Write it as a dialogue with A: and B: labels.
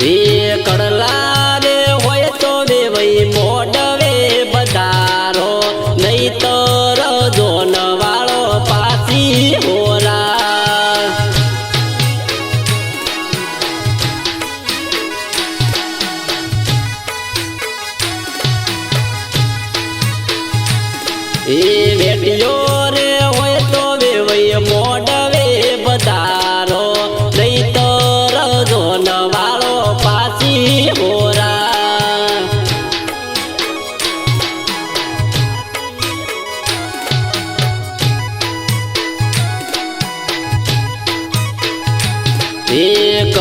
A: એ કડલા રે હોય તો વેવઈ મોડવે બધારો નહીં તો રજોન વાળો પાછી હોરા એ વેટીઓ રે હોય તો વેવઈ મોડવે બધારો નહીં તો રજોન વાળો પાછી હોરા એક